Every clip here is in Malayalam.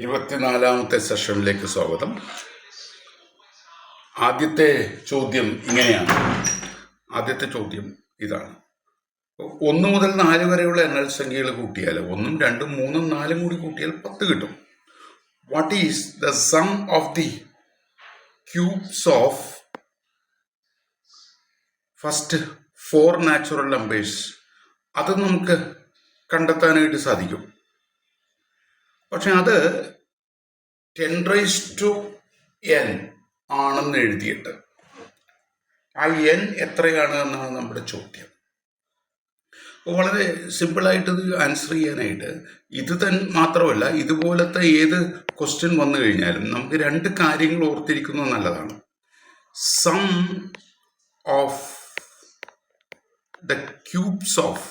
24ാമത്തെ സെഷനിലേക്ക് സ്വാഗതം. ആദ്യത്തെ ചോദ്യം ഇങ്ങനെയാണ്. ആദ്യത്തെ ചോദ്യം ഇതാണ്: 1 മുതൽ 4 വരെയുള്ള എണ്ണൽ സംഖ്യകൾ കൂട്ടിയാൽ 1ഉം 2ഉം 3ഉം 4ഉം കൂടി കൂട്ടിയാൽ 10 കിട്ടും. What is the sum of the cubes of first 4 natural numbers? അത് നമുക്ക് കണ്ടെത്താനായിട്ട് സാധിക്കും. പക്ഷെ അത് 10⁻n ആണെന്ന് എഴുതിയിട്ട് ആ n എത്രയാണ് എന്നാണ് നമ്മുടെ ചോദ്യം. വളരെ സിമ്പിളായിട്ട് ഇത് ആൻസർ ചെയ്യാനായിട്ട് ഇത് തന്നെ മാത്രമല്ല, ഇതുപോലത്തെ ഏത് ക്വസ്റ്റ്യൻ വന്നു കഴിഞ്ഞാലും നമുക്ക് 2 കാര്യങ്ങൾ ഓർത്തിരിക്കുന്നത് നല്ലതാണ്. Sum of the cubes of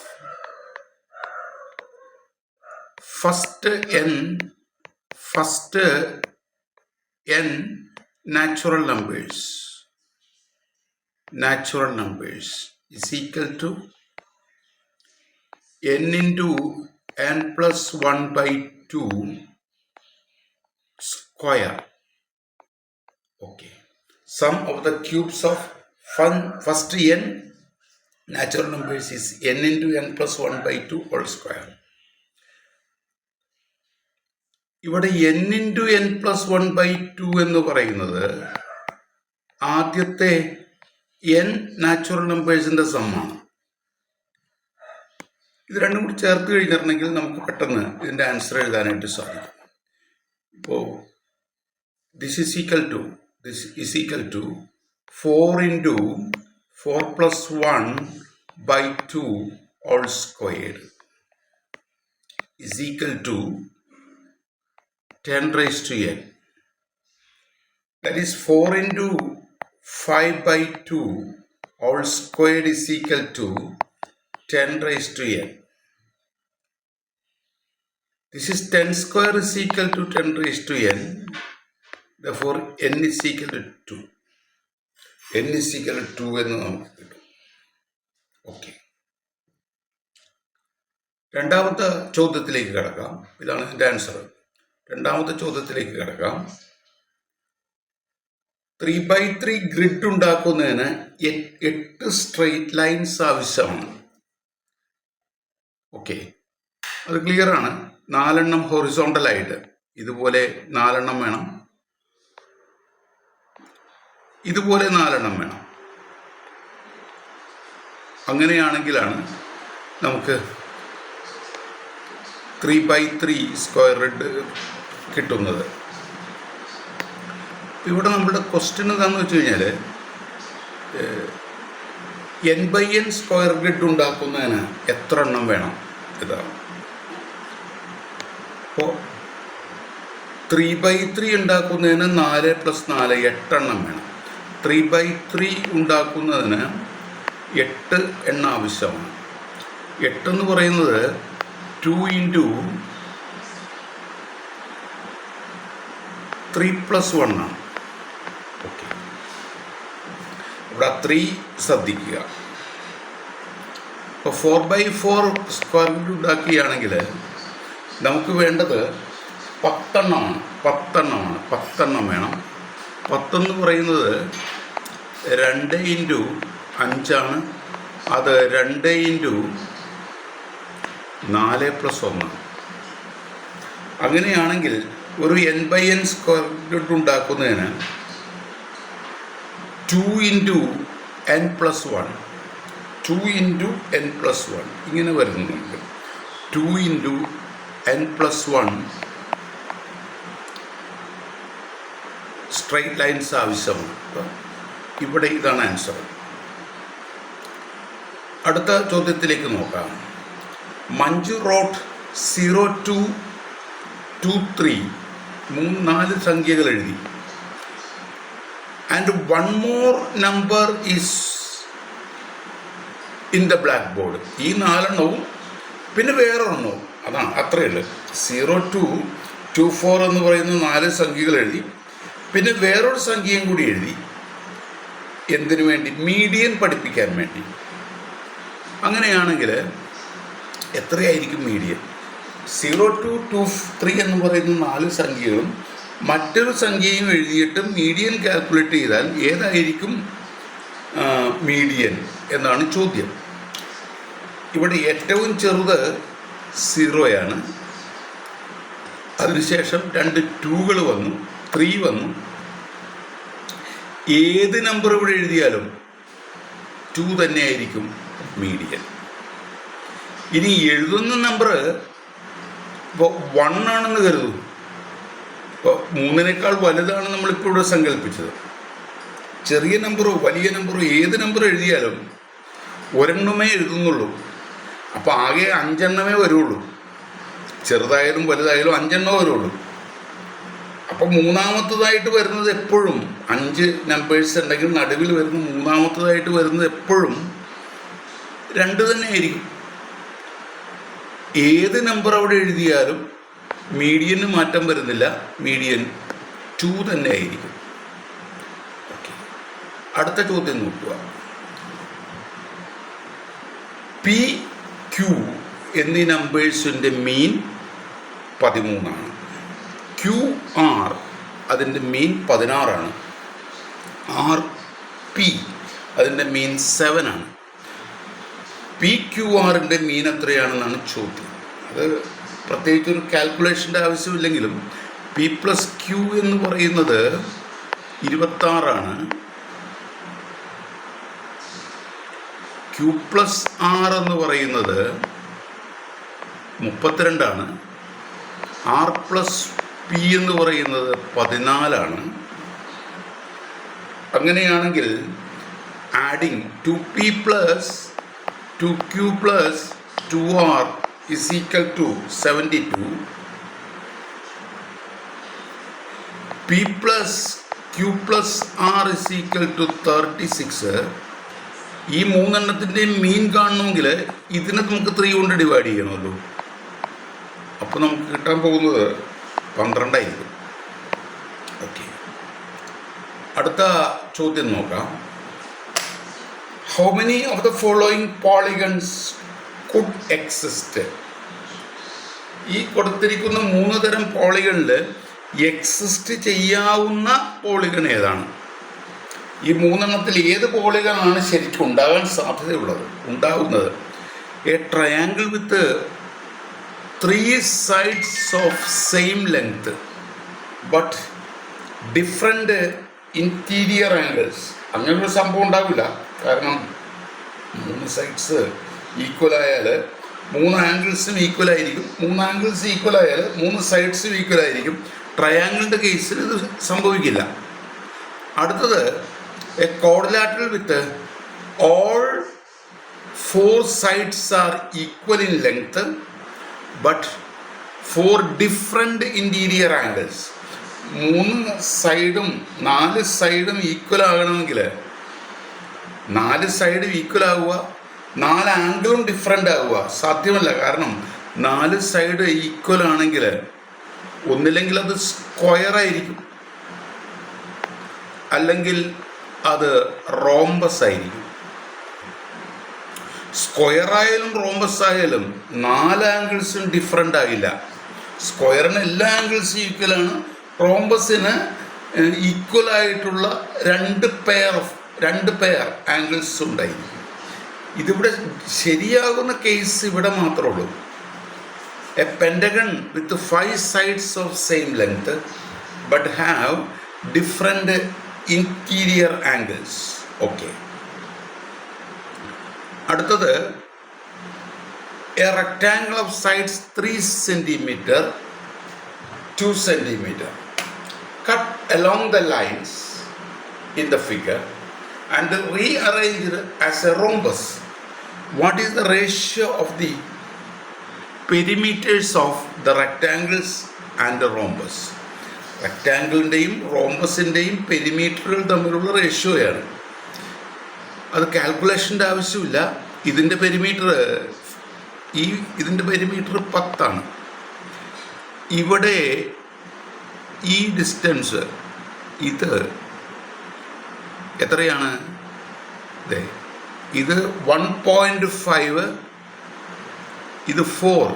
first n natural numbers is equal to n into n plus 1 by 2 square. Okay. Sum of the cubes of first n natural numbers is n into n plus 1 by 2 whole square. ഇവിടെ n into n plus 1 by 2 എന്ന് പറയുന്നത് ആദ്യത്തെ n നാച്ചുറൽ നമ്പേഴ്സിന്റെ സമ്മാണ്. ഇത് രണ്ടും കൂടി ചേർത്ത് കഴിഞ്ഞിട്ടുണ്ടെങ്കിൽ നമുക്ക് പെട്ടെന്ന് ഇതിന്റെ ആൻസർ എഴുതാനായിട്ട് സാധിക്കും. ഇപ്പോൾ this is equal to 4 into 4 plus 1 by 2 all squared is equal to 10⁻n. That is 4 into 5 by 2 all squared is equal to 10⁻n. This is 10 square is equal to 10⁻n. Therefore n is equal to 2. n is equal to 2 എന്ന് നമുക്ക് കിട്ടും. ഓക്കെ, രണ്ടാമത്തെ ചോദ്യത്തിലേക്ക് കിടക്കാം. ഇതാണ് ഇതിൻ്റെ ആൻസർ. രണ്ടാമത്തെ ചോദ്യത്തിലേക്ക് കിടക്കാം. 3x3 ഗ്രിഡ് ഉണ്ടാക്കുന്നതിന് 8 സ്ട്രെയിറ്റ് ലൈൻസ് ആവശ്യമാണ്. ഓക്കെ, അത് ക്ലിയർ ആണ്. 4 എണ്ണം ഹൊറിസോണ്ടലായിട്ട് ഇതുപോലെ 4 എണ്ണം വേണം, ഇതുപോലെ 4 എണ്ണം വേണം. അങ്ങനെയാണെങ്കിലാണ് നമുക്ക് 3x3 സ്ക്വയർ ഗ്രിഡ് കിട്ടുന്നത്. ഇവിടെ നമ്മുടെ ക്വസ്റ്റ്യൻ എന്താണെന്ന് വെച്ച് കഴിഞ്ഞാൽ n/n സ്ക്വയർ ഗ്രിഡ് ഉണ്ടാക്കുന്നതിന് എത്ര എണ്ണം വേണം ഇതാണ്. അപ്പോൾ 3x3 ഉണ്ടാക്കുന്നതിന് 4 + 4 8 എണ്ണം വേണം. 3x3 ഉണ്ടാക്കുന്നതിന് 8 എണ്ണം ആവശ്യമാണ്. 8 എന്ന് പറയുന്നത് 2 into 3 plus 1 ആണ്. ഓക്കെ, ഇവിടെ 3 ശ്രദ്ധിക്കുക. ഇപ്പോൾ 4x4 സ്ക്വയർ ഗ്രിഡ് ഉണ്ടാക്കുകയാണെങ്കിൽ നമുക്ക് വേണ്ടത് 10 എണ്ണമാണ്. 10 എണ്ണം വേണം. 10 എന്ന് പറയുന്നത് 2 into 5 ആണ്. അത് 2 into 4 + 1. അങ്ങനെയാണെങ്കിൽ ഒരു n/n സ്ക്വയർ ഗ്രിഡ് ഉണ്ടാക്കുന്നതിന് 2 into n plus 1 ഇങ്ങനെ വരുന്നുണ്ട്. 2 into n plus 1 straight lines ആവശ്യമാണ്. ഇവിടെ ഇതാണ് ആൻസർ. അടുത്ത ചോദ്യത്തിലേക്ക് നോക്കാം. മഞ്ജു റോട്ട് 0 2 2 3 4 സംഖ്യകൾ എഴുതി. And 1 more number is in the blackboard. ഈ 4 എണ്ണവും പിന്നെ വേറൊരെണ്ണവും, അതാണ് അത്രയേ ഉള്ളൂ. 0 2 2 4 എന്ന് പറയുന്ന 4 സംഖ്യകൾ എഴുതി, പിന്നെ വേറൊരു സംഖ്യയും കൂടി എഴുതി. എന്തിനു വേണ്ടി? മീഡിയൻ പഠിപ്പിക്കാൻ വേണ്ടി. അങ്ങനെയാണെങ്കിൽ എത്രയായിരിക്കും മീഡിയൻ? 0 to 3 എന്ന് പറയുന്ന 4 സംഖ്യകളും മറ്റൊരു സംഖ്യയും എഴുതിയിട്ട് മീഡിയൻ കാൽക്കുലേറ്റ് ചെയ്താൽ ഏതായിരിക്കും മീഡിയൻ എന്നാണ് ചോദ്യം. ഇവിടെ ഏറ്റവും ചെറുത് 0 അതിനുശേഷം 2 2 വന്നു, 3 വന്നു. ഏത് നമ്പർ ഇവിടെ എഴുതിയാലും 2 തന്നെയായിരിക്കും മീഡിയൻ. ഇനി എഴുതുന്ന നമ്പർ ഇപ്പോൾ 1 ആണെന്ന് കരുതൂ. ഇപ്പോൾ 3-നേക്കാൾ വലുതാണ് നമ്മളിപ്പോൾ ഇവിടെ സങ്കല്പിച്ചത്. ചെറിയ നമ്പറോ വലിയ നമ്പറോ ഏത് നമ്പർ എഴുതിയാലും ഒരെണ്ണമേ എഴുതുന്നുള്ളൂ. അപ്പോൾ ആകെ 5 എണ്ണമേ വരുള്ളൂ. ചെറുതായാലും വലുതായാലും 5 എണ്ണമേ വരുള്ളൂ. അപ്പോൾ മൂന്നാമത്തതായിട്ട് വരുന്നത് എപ്പോഴും 5 നമ്പേഴ്സ് ഉണ്ടെങ്കിൽ നടുവിൽ വരുന്ന മൂന്നാമത്തതായിട്ട് വരുന്നത് എപ്പോഴും 2 തന്നെയായിരിക്കും. ഏത് നമ്പർ അവിടെ എഴുതിയാലും മീഡിയന് മാറ്റം വരുന്നില്ല. മീഡിയൻ 2 തന്നെ ആയിരിക്കും. ഓക്കെ, അടുത്ത ചോദ്യം നോക്കുക. പി ക്യു എന്നീ നമ്പേഴ്സിൻ്റെ മീൻ 13 ക്യു ആർ അതിൻ്റെ മീൻ 16 ആർ പി അതിൻ്റെ മീൻ 7 പി ക്യു ആറിൻ്റെ മീൻ എത്രയാണെന്നാണ് ചോദ്യം. അത് പ്രത്യേകിച്ചൊരു കാൽക്കുലേഷൻ്റെ ആവശ്യമില്ലെങ്കിലും പി പ്ലസ് ക്യു എന്ന് പറയുന്നത് 26 ക്യു പ്ലസ് ആർ എന്ന് പറയുന്നത് 32 ആർ പ്ലസ് പി എന്ന് പറയുന്നത് 14 അങ്ങനെയാണെങ്കിൽ adding 2p plus 2q plus 2r is equal to 72. p plus q plus r is equal to 36. ഈ മൂന്നെണ്ണത്തിൻ്റെയും മീൻ കാണണമെങ്കിൽ ഇതിനെ നമുക്ക് 3 കൊണ്ട് ഡിവൈഡ് ചെയ്യണമല്ലോ. അപ്പോൾ നമുക്ക് കിട്ടാൻ പോകുന്നത് 12 ആയിരിക്കും. ഓക്കെ, അടുത്ത ചോദ്യം നോക്കാം. How many of the following polygons could exist? ഈ കൊടുത്തിരിക്കുന്ന 3 തരം പോളിഗണിൽ എക്സിസ്റ്റ് ചെയ്യാവുന്ന പോളിഗൺ ഏതാണ്? ഈ 3 എണ്ണത്തിൽ ഏത് പോളിഗണാണ് ശരിക്കും ഉണ്ടാകാൻ ഉണ്ടാകുന്നത്? A triangle with 3 sides of same length but different interior angles. അങ്ങനൊരു സംഭവം ഉണ്ടാവില്ല. കാരണം 3 സൈഡ്സ് ഈക്വൽ ആയാൽ 3 ആംഗിൾസും ഈക്വൽ ആയിരിക്കും. 3 ആംഗിൾസ് ഈക്വൽ ആയാൽ 3 സൈഡ്സും ഈക്വൽ ആയിരിക്കും. ട്രയാങ്കിളിൻ്റെ കേസിൽ ഇത് സംഭവിക്കില്ല. അടുത്തത് a quadrilateral with all 4 sides are equal in length but 4 different interior angles. 3 സൈഡും 4 സൈഡും ഈക്വൽ ആകണമെങ്കിൽ 4 സൈഡും ഈക്വൽ ആവുക, 4 ആംഗിളും ഡിഫറെൻ്റ് ആവുക സാധ്യമല്ല. കാരണം 4 സൈഡ് ഈക്വൽ ആണെങ്കിൽ ഒന്നില്ലെങ്കിൽ അത് സ്ക്വയർ ആയിരിക്കും, അല്ലെങ്കിൽ അത് റോംബസ് ആയിരിക്കും. സ്ക്വയർ ആയാലും റോംബസ് ആയാലും 4 ആംഗിൾസും ഡിഫറെൻ്റ് ആയില്ല. സ്ക്വയറിന് എല്ലാ ആംഗിൾസും ഈക്വലാണ്. റോംബസിന് ഈക്വൽ ആയിട്ടുള്ള 2 പെയർ ആംഗിൾസ് ഉണ്ടായിരിക്കും. ഇതിവിടെ ശരിയാകുന്ന കേസ് ഇവിടെ മാത്രമേ ഉള്ളൂ. A pentagon with 5 sides of same length but have different interior angles. Okay, അടുത്തത് a rectangle of sides 3 centimeter 2 centimeter cut along the lines in the figure and rearranged as a rhombus. What is the ratio of the perimeters of the rectangles and the rhombus? റെക്റ്റാങ്കിളിൻ്റെയും റോംബസിൻ്റെയും പെരിമീറ്ററുകൾ തമ്മിലുള്ള റേഷ്യോയാണ്. അത് കാൽക്കുലേഷൻ്റെ ആവശ്യമില്ല. ഇതിൻ്റെ പെരിമീറ്റർ 10. ഇവിടെ ഈ ഡിസ്റ്റൻസ് ഇത് എത്രയാണ്? ഇത് 1.5, ഇത് 4.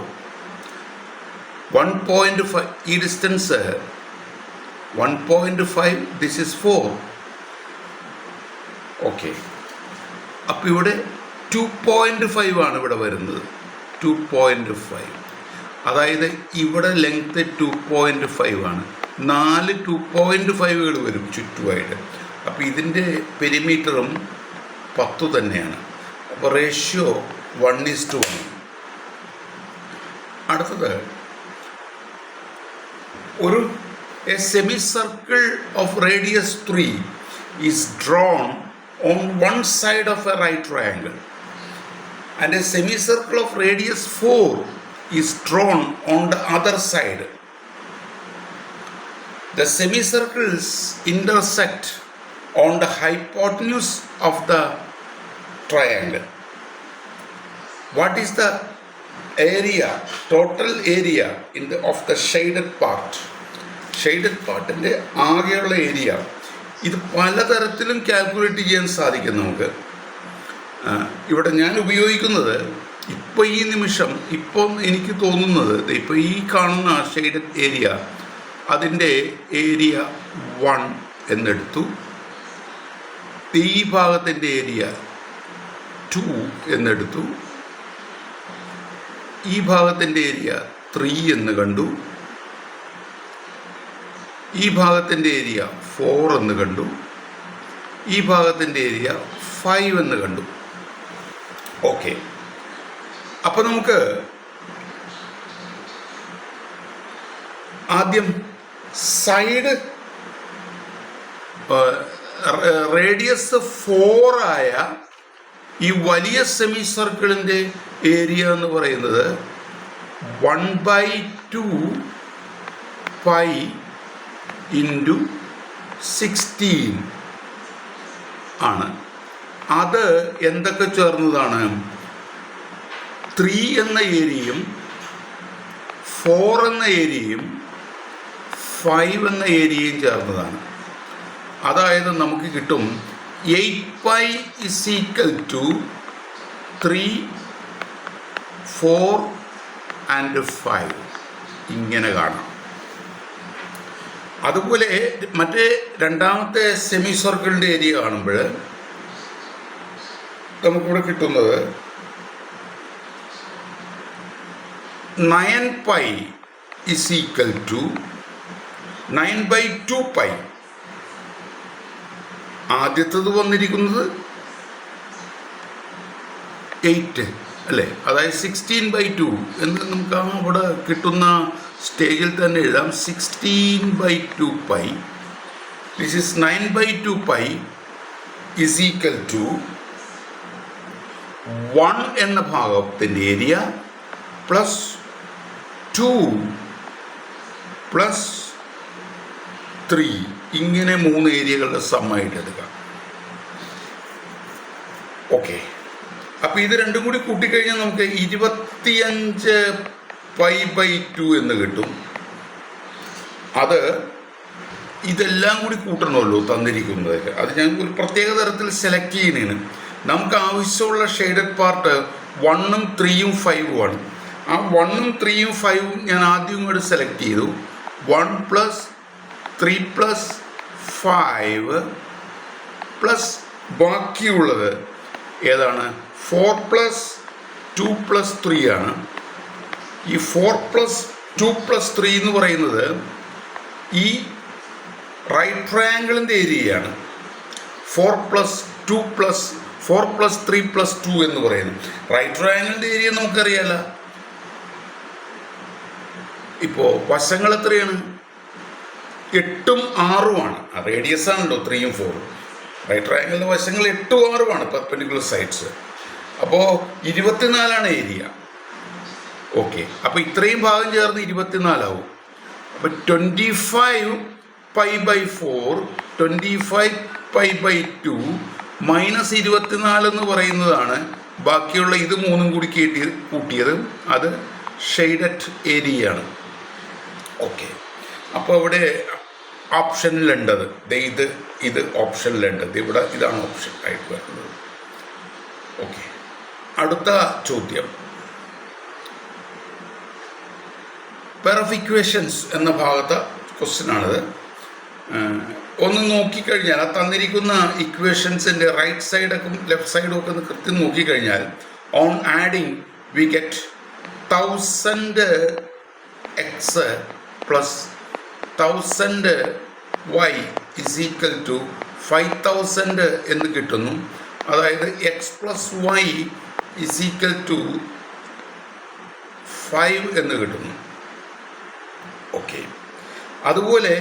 1.5 ഈ ഡിസ്റ്റൻസ് 1.5, ദിസ് ഇസ് 4. ഓക്കെ, അപ്പം ഇവിടെ 2.5 ആണ് ഇവിടെ വരുന്നത്. 2.5, അതായത് ഇവിടെ ലെങ്ത് 2.5 ആണ്. 4 2.5 വരും ചുറ്റുമായിട്ട്. അപ്പോൾ ഇതിൻ്റെ പെരിമീറ്ററും 10 തന്നെയാണ്. അപ്പോൾ റേഷ്യോ 1:1. അടുത്തത് a semicircle of radius 3 is drawn on one side of a right triangle, and a semicircle of radius 4 is drawn on the other side. The semicircles intersect on the hypotenuse of the triangle. What is the area, total area of the shaded part? Shaded പാർട്ടിൻ്റെ ആകെയുള്ള ഏരിയ. ഇത് പലതരത്തിലും കാൽക്കുലേറ്റ് ചെയ്യാൻ സാധിക്കും നമുക്ക്. ഇവിടെ ഞാൻ ഉപയോഗിക്കുന്നത് ഇപ്പോൾ ഈ നിമിഷം എനിക്ക് തോന്നുന്നത് ഇപ്പോൾ ഈ കാണുന്ന ഷെയ്ഡഡ് ഏരിയ, അതിൻ്റെ ഏരിയ 1 എന്നെടുത്തു. ഈ ഭാഗത്തിൻ്റെ ഏരിയ 2 എന്നെടുത്തു. ഈ ഭാഗത്തിൻ്റെ ഏരിയ 3 എന്ന് കണ്ടു. ഈ ഭാഗത്തിൻ്റെ ഏരിയ 4 എന്ന് കണ്ടു. ഈ ഭാഗത്തിൻ്റെ ഏരിയ 5 എന്ന് കണ്ടു. ഓക്കെ, അപ്പോൾ നമുക്ക് ആദ്യം സൈഡ് റേഡിയസ് 4 ആയ ഈ വലിയ സെമി സർക്കിളിൻ്റെ ഏരിയ എന്ന് പറയുന്നത് 1/2 പൈ ഇൻറ്റു 16 ആണ്. അത് എന്തൊക്കെ ചേർന്നതാണ്? 3 എന്ന ഏരിയയും 4 എന്ന ഏരിയയും 5 എന്ന ഏരിയയും ചേർന്നതാണ്. അതായത് നമുക്ക് കിട്ടും 8 pi is equal to 3, 4 and 5 ഇങ്ങനെ കാണാം. അതുപോലെ മറ്റേ രണ്ടാമത്തെ സെമി സർക്കിളിൻ്റെ ഏരിയ കാണുമ്പോൾ നമുക്കിവിടെ കിട്ടുന്നത് 9 pi is equal to 9/2 pi. ആദ്യത്തത് വന്നിരിക്കുന്നത് 8 അല്ലേ, അതായത് 16/2 എന്ന് നമുക്ക് അവിടെ കിട്ടുന്ന സ്റ്റേജിൽ തന്നെ എഴുതാം. 16/2 pi, this is 9/2 pi is equal to 1 എന്ന ഭാഗത്തിൻ്റെ ഏരിയ പ്ലസ് 2 പ്ലസ് 3, ഇങ്ങനെ 3 ഏരിയകളുടെ സമ്മായിട്ട് എടുക്കാം. ഓക്കെ, അപ്പോൾ ഇത് രണ്ടും കൂടി കൂട്ടിക്കഴിഞ്ഞാൽ നമുക്ക് 25 π/2 എന്ന് കിട്ടും. അത് ഇതെല്ലാം കൂടി കൂട്ടണമല്ലോ തന്നിരിക്കുന്നതൊക്കെ. അത് ഞാൻ ഒരു പ്രത്യേക തരത്തിൽ സെലക്ട് ചെയ്യുന്നതിന് നമുക്ക് ആവശ്യമുള്ള ഷെയ്ഡഡ് പാർട്ട് 1ഉം 3ഉം 5ഉം ആണ്. ആ 1ഉം 3ഉം 5ഉം ഞാൻ ആദ്യം ഇങ്ങോട്ട് സെലക്ട് ചെയ്തു. 1 + 3 + 5 പ്ലസ് ബാക്കിയുള്ളത് ഏതാണ്? 4 + 2 + 3 ആണ്. ഈ 4 + 2 + 3 എന്ന് പറയുന്നത് ഈ റൈറ്റ് ട്രയാങ്കിളിൻ്റെ ഏരിയയാണ്. 4 + 2 + 4 + 3 + 2 എന്ന് പറയുന്നത് റൈറ്റ് ട്രയാങ്കിളിൻ്റെ ഏരിയ നമുക്കറിയാലോ. ഇപ്പോൾ വശങ്ങൾ എത്രയാണ്? 8ഉം 6ഉമാണ്. റേഡിയസ് ആണല്ലോ 3ഉം 4ഉം. റൈറ്റ് ട്രയാങ്കിളിൻ്റെ വശങ്ങൾ 8ഉം 6ഉമാണ് പെർപെൻഡിക്കുലർ സൈഡ്സ്. അപ്പോൾ 24ആണ് ഏരിയ. ഓക്കെ, അപ്പോൾ ഇത്രയും ഭാഗം ചേർന്ന് 24 ആവും. അപ്പോൾ 25 π/4, 25 π/2 മൈനസ് 24 എന്ന് പറയുന്നതാണ് ബാക്കിയുള്ള ഇത് 3ഉം കൂടി കൂട്ടിയത്. അത് ഷെയ്ഡഡ് ഏരിയയാണ്. ഓക്കെ, അപ്പോൾ ഇവിടെ ഓപ്ഷനിലുണ്ടത് ഇത് ഓപ്ഷനിലുണ്ടത്. ഇവിടെ ഇതാണ് ഓപ്ഷൻ ആയിട്ട് വരുന്നത്. ഓക്കെ, അടുത്ത ചോദ്യം. പെയർ ഓഫ് ഇക്വേഷൻസ് എന്ന ഭാഗത്തെ ക്വസ്റ്റ്യനാണിത്. ഒന്ന് നോക്കിക്കഴിഞ്ഞാൽ ആ തന്നിരിക്കുന്ന ഇക്വേഷൻസിൻ്റെ റൈറ്റ് സൈഡൊക്കെ ലെഫ്റ്റ് സൈഡും ഒക്കെ ഒന്ന് കൃത്യം നോക്കിക്കഴിഞ്ഞാൽ on adding we get 1000x plus 1000y is equal to 5000 എന്ന് കിട്ടുന്നു. അതായത് x plus y is equal to 5 എന്ന് കിട്ടുന്നു. ഓക്കെ, അതുപോലെ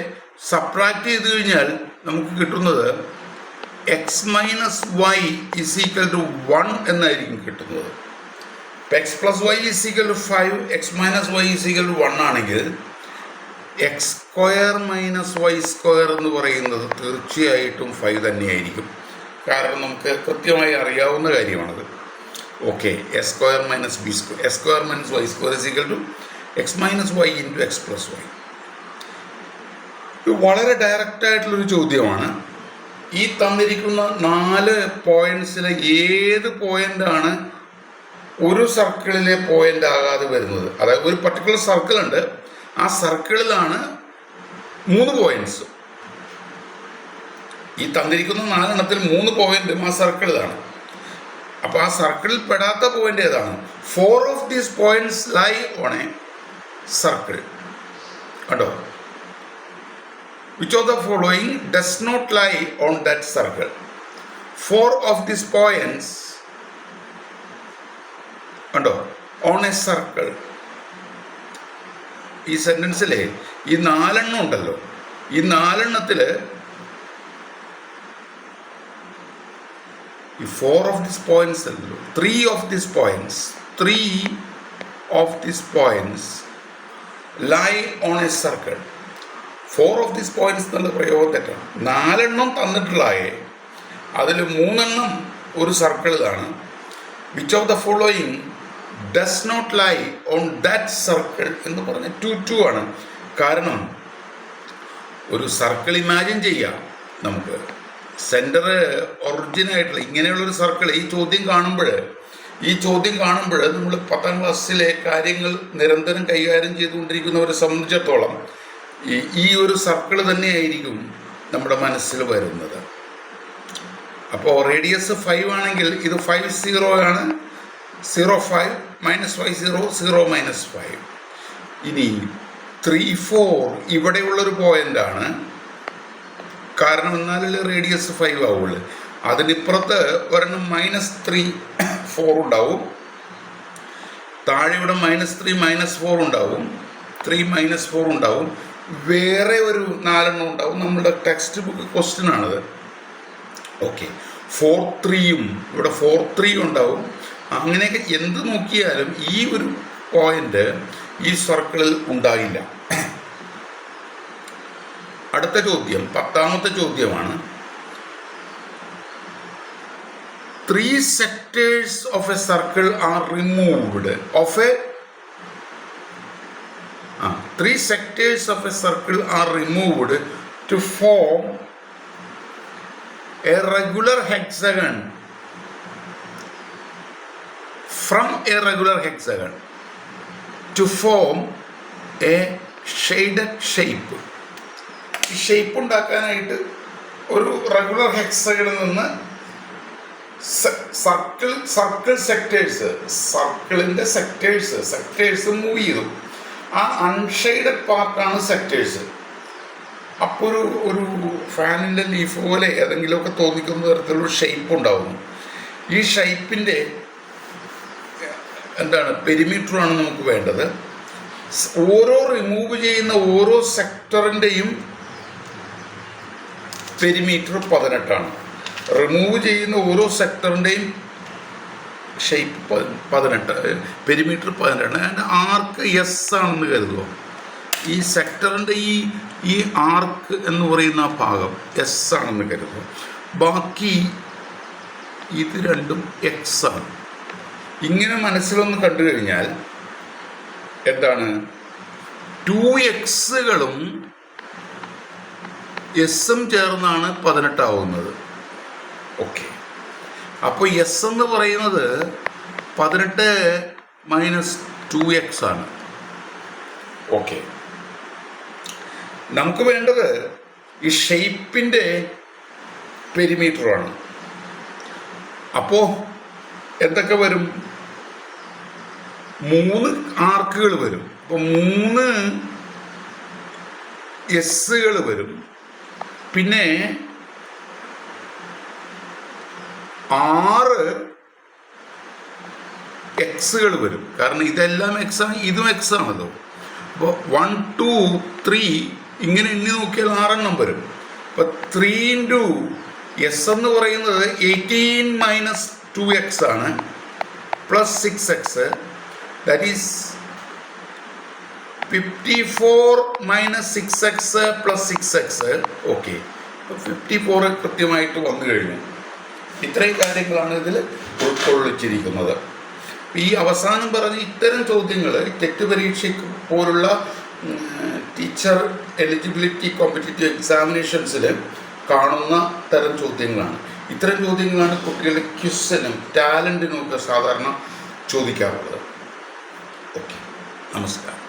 സബ്ട്രാക്ട് ചെയ്ത് കഴിഞ്ഞാൽ നമുക്ക് കിട്ടുന്നത് x minus y is equal to 1 എന്നായിരിക്കും കിട്ടുന്നത്. X plus y is equal to 5, x minus y is equal to 1 ആണെങ്കിൽ x square minus y square എന്ന് പറയുന്നത് തീർച്ചയായിട്ടും 5 തന്നെയായിരിക്കും. കാരണം നമുക്ക് കൃത്യമായി അറിയാവുന്ന കാര്യമാണത്. Okay, s square minus b square, s square minus y square is equal to x minus y into x plus y. ഇത് വളരെ ഡയറക്റ്റായിട്ടുള്ളൊരു ചോദ്യമാണ്. ഈ തന്നിരിക്കുന്ന 4 പോയിൻറ്റ്സിലെ ഏത് പോയിൻ്റാണ് ഒരു സർക്കിളിലെ പോയിൻ്റ് ആകാതെ വരുന്നത്? അതായത് ഒരു പർട്ടിക്കുലർ സർക്കിൾ ഉണ്ട്, ആ സർക്കിളിലാണ് 3 പോയിൻറ്റ്സ്. ഈ തന്നിരിക്കുന്ന 4 എണ്ണത്തിൽ 3 പോയിന്റും ആ സർക്കിളിലാണ്. അപ്പോൾ ആ സർക്കിളിൽ പെടാത്ത പോയിന്റ് ഏതാണ്? 4 of these points lie on a circle. കണ്ടോ? Which of the following does not lie on that circle? 4 of these points കണ്ടോ ഓൺ എ സർക്കിൾ. ഈ സെന്റൻസിലെ ഈ 4 എണ്ണം ഉണ്ടല്ലോ, ഈ 4 എണ്ണത്തിൽ 4 of these points, 3 of these points lie on a circle. 4 of these points എന്നുള്ള പ്രയോഗം തെറ്റാണ്. 4 എണ്ണം തന്നിട്ടുള്ളായേ അതിൽ 3 എണ്ണം ഒരു സർക്കിളിലാണ്. Which of the following does not lie on that circle എന്ന് പറഞ്ഞ 2 ആണ്. കാരണം ഒരു സർക്കിൾ ഇമാജിൻ ചെയ്യാം നമുക്ക്. സെൻറ്റർ ഒറിജിനായിട്ടുള്ള ഇങ്ങനെയുള്ളൊരു സർക്കിൾ ഈ ചോദ്യം കാണുമ്പോൾ നമ്മൾ 10ാം ക്ലാസ്സിലെ കാര്യങ്ങൾ നിരന്തരം കൈകാര്യം ചെയ്തുകൊണ്ടിരിക്കുന്നവരെ സംബന്ധിച്ചിടത്തോളം ഈ ഒരു സർക്കിൾ തന്നെയായിരിക്കും നമ്മുടെ മനസ്സിൽ വരുന്നത്. അപ്പോൾ റേഡിയസ് 5 ആണെങ്കിൽ ഇത് 5 0 ആണ്. 0 5 -5 0 0 -5. ഇനി 3 4 ഇവിടെയുള്ളൊരു പോയിൻ്റാണ്. കാരണം എന്നാലല്ലേ റേഡിയസ് 5 ആവുള്ളൂ. അതിനിപ്പുറത്ത് ഒരെണ്ണം -3 4 ഉണ്ടാവും, താഴെ ഇവിടെ -3 -4 ഉണ്ടാവും, 3 -4 ഉണ്ടാവും, വേറെ ഒരു 4 എണ്ണം ഉണ്ടാവും. നമ്മളുടെ ടെക്സ്റ്റ് ബുക്ക് ക്വസ്റ്റ്യൻ ആണത്. ഓക്കെ, 4 3 ഇവിടെ 4 3 ഉണ്ടാവും. അങ്ങനെയൊക്കെ എന്ത് നോക്കിയാലും ഈ ഒരു പോയിന്റ് ഈ സർക്കിളിൽ ഉണ്ടായില്ല. അടുത്ത ചോദ്യം 10ാമത്തെ ചോദ്യമാണ്. 3 sectors of a circle are removed of a 3 sectors of a circle are removed to form a regular hexagon from a regular hexagon to form a shaded shape. Shape ഉണ്ടാക്കാനായിട്ട് ഒരു റെഗുലർ ഹെക്സഗണിൽ നിന്ന് സർക്കിൾ സർക്കിളിൻ്റെ സെക്ടേഴ്സ് മൂവ് ചെയ്തു. ആ അൺഷെയ്ഡഡ് പാർട്ടാണ് സെക്ടേഴ്സ്. അപ്പോൾ ഒരു ഫാനിൻ്റെ ലീഫ് പോലെ ഏതെങ്കിലുമൊക്കെ തോന്നിക്കുന്ന തരത്തിലുള്ള ഷേപ്പ് ഉണ്ടാവുന്നു. ഈ ഷേപ്പിൻ്റെ പെരിമീറ്ററാണ് നമുക്ക് വേണ്ടത്. ഓരോ റിമൂവ് ചെയ്യുന്ന ഓരോ സെക്ടറിൻ്റെയും പെരിമീറ്റർ 18 ആണ്. റിമൂവ് ചെയ്യുന്ന ഓരോ സെക്ടറിൻ്റെയും ഷേപ്പ് 18, പെരിമീറ്റർ 18. അതിൻ്റെ ആർക്ക് എസ് ആണെന്ന് കരുതുക. ഈ സെക്ടറിൻ്റെ ഈ ആർക്ക് എന്ന് പറയുന്ന ആ ഭാഗം എസ് ആണെന്ന് കരുതുക. ബാക്കി ഇത് രണ്ടും എക്സ് ആണ്. ഇങ്ങനെ മനസ്സിലൊന്ന് കണ്ടു കഴിഞ്ഞാൽ 2xകളും എസ്സും ചേർന്നാണ് 18 ആവുന്നത്. ഓക്കെ, അപ്പോൾ എസ് എന്ന് പറയുന്നത് 18 - 2x ആണ്. ഓക്കെ, നമുക്ക് വേണ്ടത് ഈ ഷേപ്പിൻ്റെ പെരിമീറ്ററാണ്. അപ്പോൾ എന്തൊക്കെ വരും? 3 ആർക്കുകൾ വരും. അപ്പോൾ 3 എസ്സുകൾ വരും. പിന്നെ 6 എക്സുകൾ വരും. കാരണം ഇതെല്ലാം എക്സാണ്, ഇതും എക്സാണല്ലോ. അപ്പോൾ 1 2 3 ഇങ്ങനെ എണ്ണി നോക്കിയാൽ 6 എണ്ണം വരും. അപ്പോൾ 3 ഇൻറ്റു എസ് എന്ന് പറയുന്നത് 18 മൈനസ് 2x ആണ്, plus 6x, that is 54 minus 6x plus 6x. Okay, 54 കൃത്യമായിട്ട് വന്നു കഴിഞ്ഞു. ഇത്രയും കാര്യങ്ങളാണ് ഇതിൽ ഉൾക്കൊള്ളിച്ചിരിക്കുന്നത്. ഈ അവസാനം പറഞ്ഞ ഇത്തരം ചോദ്യങ്ങൾ ടെറ്റ് പരീക്ഷയ്ക്ക് പോലുള്ള ടീച്ചർ എലിജിബിലിറ്റി കോമ്പറ്റേറ്റീവ് എക്സാമിനേഷൻസിൽ കാണുന്ന തരം ചോദ്യങ്ങളാണ്. ഇത്തരം ചോദ്യങ്ങളാണ് കുട്ടികളുടെ ക്വിസിനും ടാലൻറ്റിനും ഒക്കെ സാധാരണ ചോദിക്കാറുള്ളത്. ഓക്കെ, നമസ്കാരം.